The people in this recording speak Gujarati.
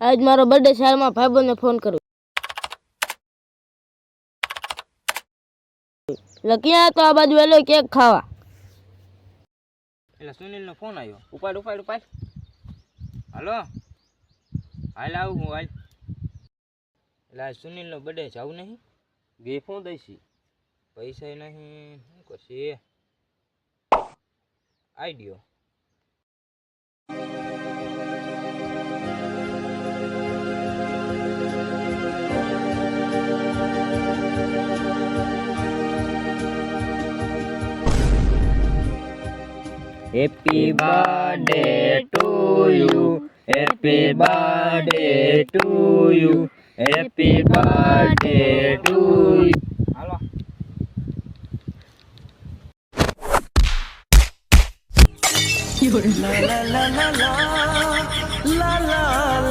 આજ મારો બર્થડે છે, હાલમાં ભાઈબંધને ફોન કરું. એટલે ક્યાં તો આ બાજુ એલો કેક ખાવા. એટલે સુનિલનો ફોન આવ્યો. ઉપાડ. હાલો, હાલ આવું હું હાલ. એટલે આ સુનિલનો બર્થડે છે, આવું નહીં? ગિફ્ટ શું દઈશી? પૈસા નહીં, શું કરશે? આઈડિયો. Happy birthday to you. Happy birthday to you. Happy birthday to you. Halo. La la la la la la la la.